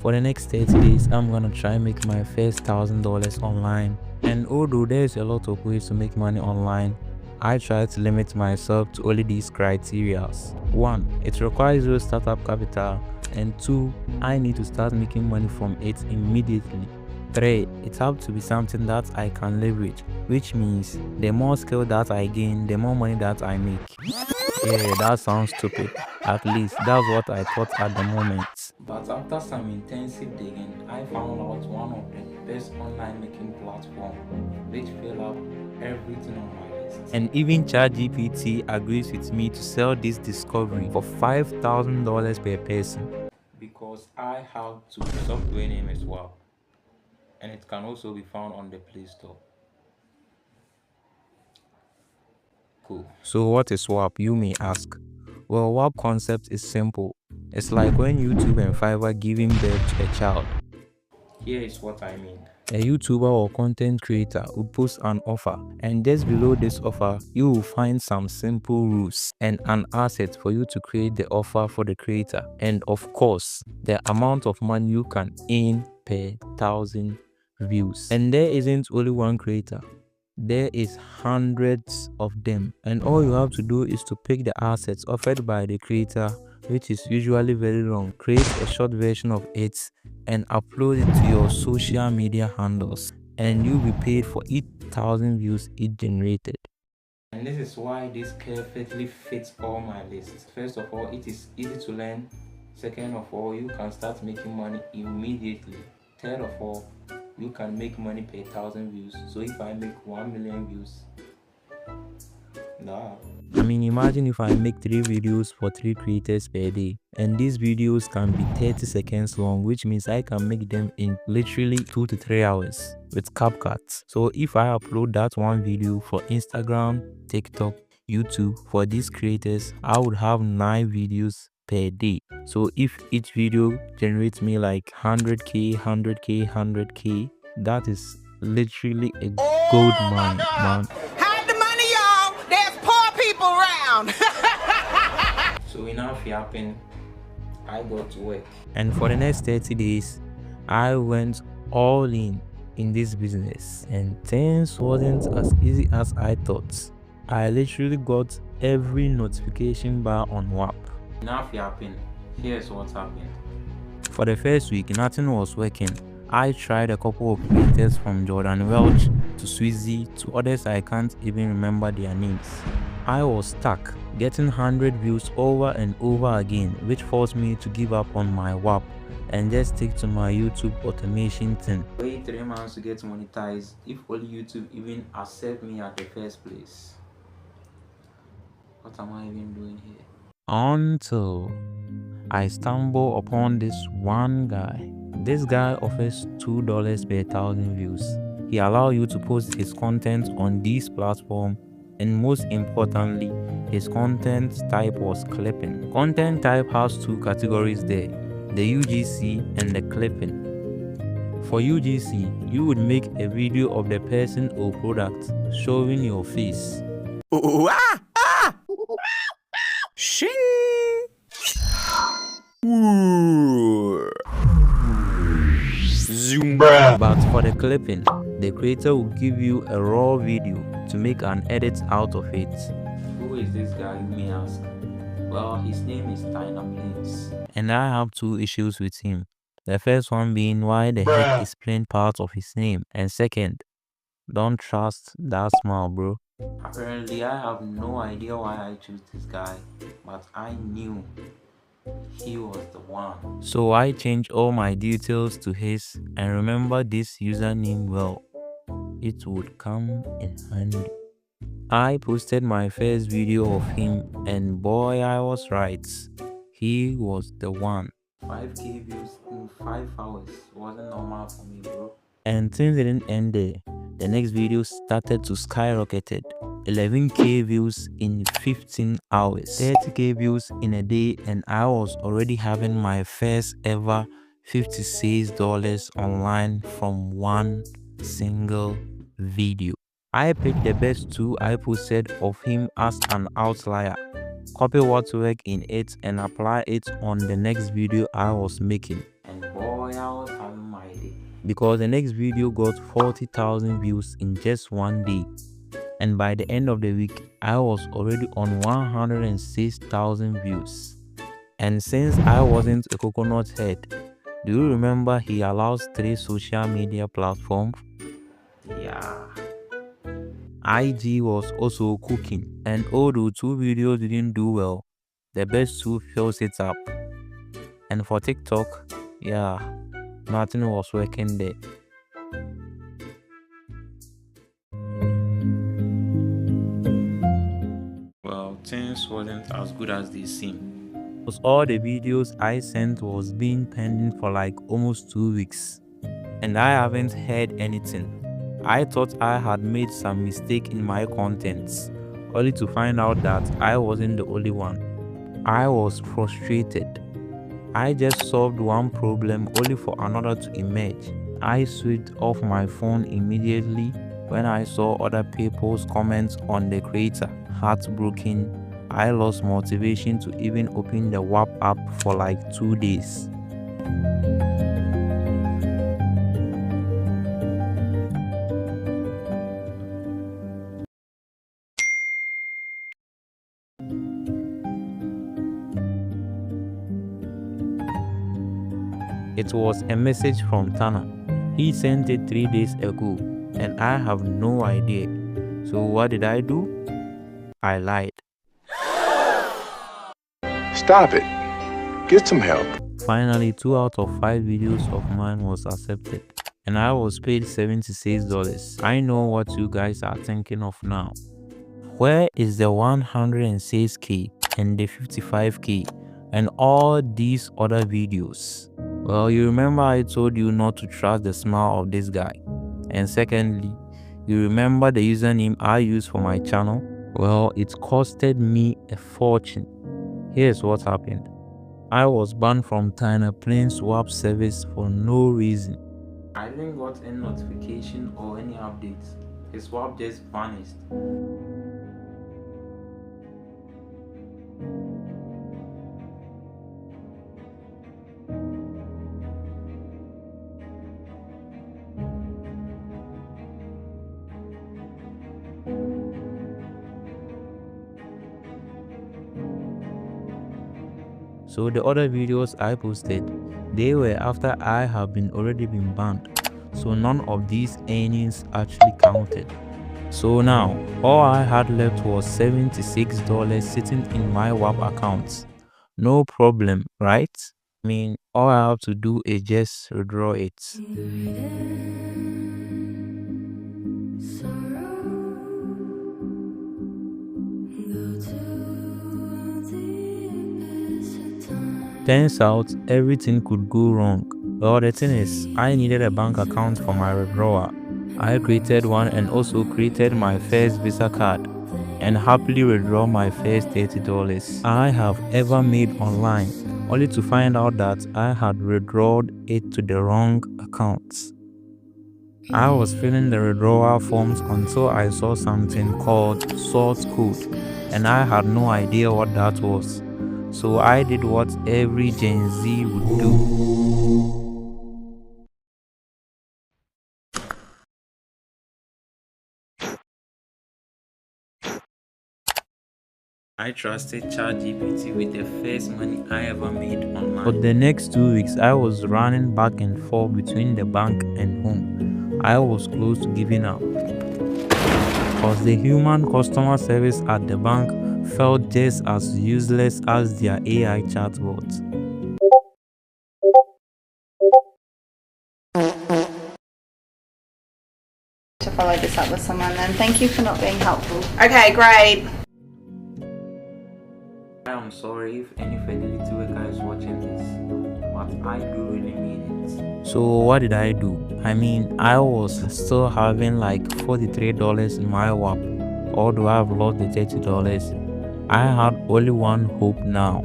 For the next 30 days, I'm gonna try make my first $1,000 online. And although there's a lot of ways to make money online, I try to limit myself to only these criterias. 1. It requires zero startup capital. And 2. I need to start making money from it immediately. 3. It has to be something that I can leverage, which means the more skill that I gain, the more money that I make. Yeah, that sounds stupid. At least that's what I thought at the moment. But after some intensive digging, I found out one of the best online making platforms which fill up everything on my list. And even Gab-Tee agrees with me to sell this discovery for $5,000 per person. Because I have to. Software name is Whop, and it can also be found on the Play Store. Cool. So what is Whop, you may ask? Well, Whop concept is simple. It's like when YouTube and Fiverr giving birth to a child. Here is what I mean. A YouTuber or content creator will post an offer, and just below this offer, you will find some simple rules and an asset for you to create the offer for the creator. And of course, the amount of money you can earn per 1,000 views. And there isn't only one creator. There is hundreds of them, and all you have to do is to pick the assets offered by the creator, which is usually very long, create a short version of it and upload it to your social media handles, and you'll be paid for each 1,000 views it generated. And this is why this perfectly fits all my lists. First of all, it is easy to learn. Second of all, you can start making money immediately. Third of all, you can make money per 1,000 views. So if I make 1 million views, I mean, imagine if I make 3 videos for 3 creators per day, and these videos can be 30 seconds long, which means I can make them in literally 2 to 3 hours with CapCut. So if I upload that one video for Instagram, TikTok, YouTube for these creators, I would have 9 videos per day. So if each video generates me like 100k, 100k, 100k, that is literally a gold mine, man. Hide the money, y'all. There's poor people around. So enough yapping, I got to work. And for the next 30 days, I went all in this business, and things wasn't as easy as I thought. I literally got every notification bar on Whop. Enough yapping, here's what happened. For the first week, nothing was working. I tried a couple of creators from Jordan Welch to Sweezy to others I can't even remember their names. I was stuck, getting 100 views over and over again, which forced me to give up on my Whop and just stick to my YouTube automation thing. Wait 3 months to get monetized if only YouTube even accept me at the first place. What am I even doing here? Until I stumble upon this one guy. This guy offers $2 per 1,000 views. He allows you to post his content on this platform, and most importantly, his content type was clipping. Content type has 2 categories there, the UGC and the clipping. For UGC, you would make a video of the person or product showing your face. Shing. But for the clipping, the creator will give you a raw video to make an edit out of it. Who is this guy, you may ask? Well, his name is Tyler Plains, and I have 2 issues with him. The first one being why the heck is plain part of his name, and second, don't trust that smile, bro. Apparently, I have no idea why I chose this guy, but I knew he was the one. So I changed all my details to his, and remember this username well. It would come in handy. I posted my first video of him, and boy, I was right. He was the one. 5k views in 5 hours wasn't normal for me, bro. And things didn't end there. The next video started to skyrocket. 11k views in 15 hours, 30k views in a day, and I was already having my first ever $56 online from one single video. I picked the best 2 I posted of him as an outlier, copy what worked in it and apply it on the next video I was making. And boy, was having my day. Because the next video got 40,000 views in just one day. And by the end of the week, I was already on 106,000 views. And since I wasn't a coconut head, do you remember he allows 3 social media platforms? Yeah. IG was also cooking, and although 2 videos didn't do well, the best 2 fills it up. And for TikTok, yeah, nothing was working there. Well, things wasn't as good as they seem. Because all the videos I sent was being pending for like almost 2 weeks, and I haven't heard anything. I thought I had made some mistake in my contents, only to find out that I wasn't the only one. I was frustrated. I just solved one problem only for another to emerge. I switched off my phone immediately when I saw other people's comments on the creator. Heartbroken, I lost motivation to even open the Whop app for like 2 days. It was a message from Tana. He sent it 3 days ago, and I have no idea. So what did I do? I lied. Stop it. Get some help. Finally, 2 out of 5 videos of mine was accepted, and I was paid $76. I know what you guys are thinking of now. Where is the 106k and the 55k and all these other videos? Well, you remember I told you not to trust the smile of this guy. And secondly, you remember the username I used for my channel? Well, it costed me a fortune. Here's what happened. I was banned from China Plain Swap service for no reason. I didn't got any notification or any updates. His swap just vanished. So the other videos I posted, they were after I have already been banned. So none of these earnings actually counted. So now, all I had left was $76 sitting in my Whop account. No problem, right? I mean, all I have to do is just withdraw it. Turns out everything could go wrong. Well, the thing is, I needed a bank account for my withdrawal. I created one and also created my first Visa card and happily withdraw my first $30 I have ever made online, only to find out that I had withdrawn it to the wrong account. I was filling the withdrawal forms until I saw something called source code, and I had no idea what that was. So I did what every Gen Z would do. I trusted Gab-Tee with the first money I ever made online. For the next 2 weeks, I was running back and forth between the bank and home. I was close to giving up, because the human customer service at the bank felt just as useless as their AI chatbot. To follow this up with someone then. Thank you for not being helpful. Okay, great. I'm sorry if any fidelity worker is watching this, but I do really mean it. So what did I do? I mean, I was still having like $43 in my Whop, although I've lost the $30. I had only one hope now.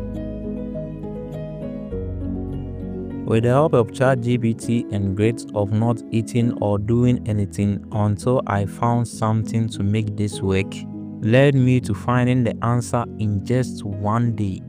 With the help of Gab-Tee and grades of not eating or doing anything until I found something to make this work, led me to finding the answer in just one day.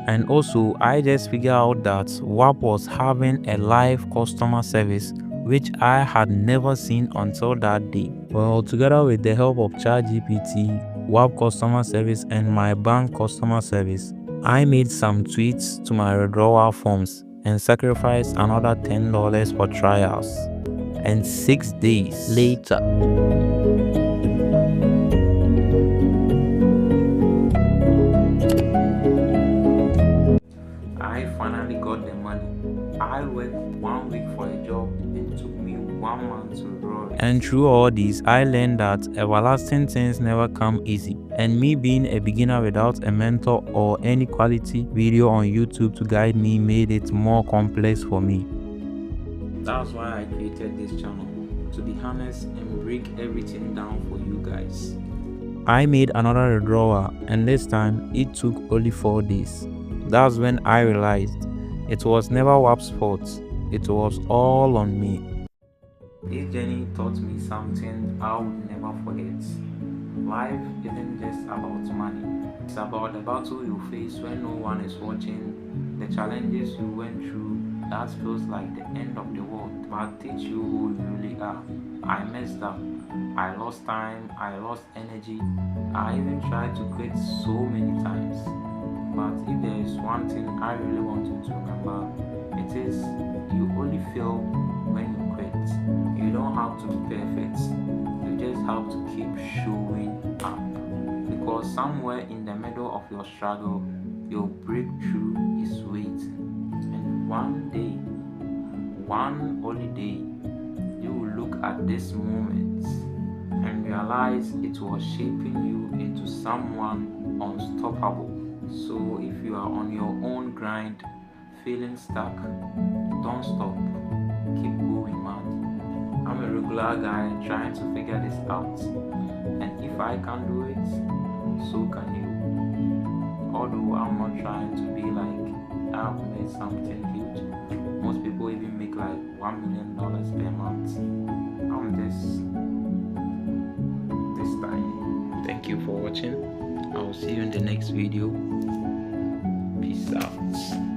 And also, I just figured out that Whop was having a live customer service, which I had never seen until that day. Well, together with the help of Gab-Tee, Whop customer service, and my bank customer service, I made some tweaks to my withdrawal forms and sacrificed another $10 for trials. And 6 days later, I finally got the money. I worked 1 week for a job and it took me 1 month to grow it. And through all this, I learned that everlasting things never come easy. And me being a beginner without a mentor or any quality video on YouTube to guide me made it more complex for me. That's why I created this channel, to be honest and break everything down for you guys. I made another withdrawal, and this time it took only 4 days. That's when I realized it was never Whop's fault. It was all on me. This journey taught me something I would never forget. Life isn't just about money. It's about the battle you face when no one is watching, the challenges you went through that feels like the end of the world, but teach you who you really are. I messed up. I lost time. I lost energy. I even tried to quit so many times. But if there is one thing I really want you to remember, it is you only fail when you quit. You don't have to be perfect. You just have to keep showing up. Because somewhere in the middle of your struggle, your breakthrough is waiting. And one day, one only day, you will look at this moment and realize it was shaping you into someone unstoppable. So if you are on your own grind, feeling stuck, don't stop. Keep going, man. I'm a regular guy trying to figure this out. And if I can do it, so can you. Although I'm not trying to be like I've made something huge. Most people even make like $1 million per month. I'm just this time. Thank you for watching. I will see you in the next video. Peace out.